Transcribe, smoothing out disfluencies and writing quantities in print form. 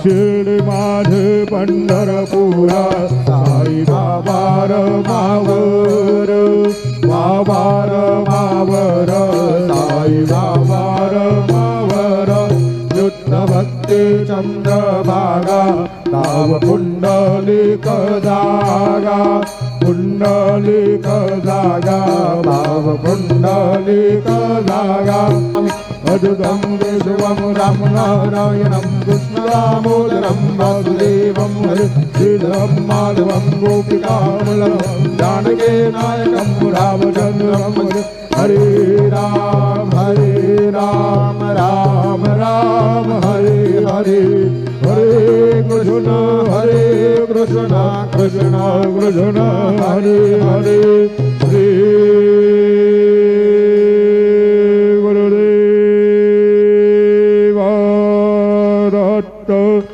शिर्डी माझे पंढरपुरा साई बाबा मावर बाबार मावर साई बाबार मावर युद्ध भक्ती चंद्रभागा नाव पुंडलिक जागा पुंडलिक जागा भाव पुंडलिक जागा अद्भुतं शिवं राम नारायणं कृष्ण दामोदरं वासुदेवं हरे श्रीधरं माधवं गोपिकावल्लभं जानकी नायकं रामचन्द्रं हरे राम राम राम हरे हरे हरे कृष्ण कृष्ण कृष्ण हरे हरे हरे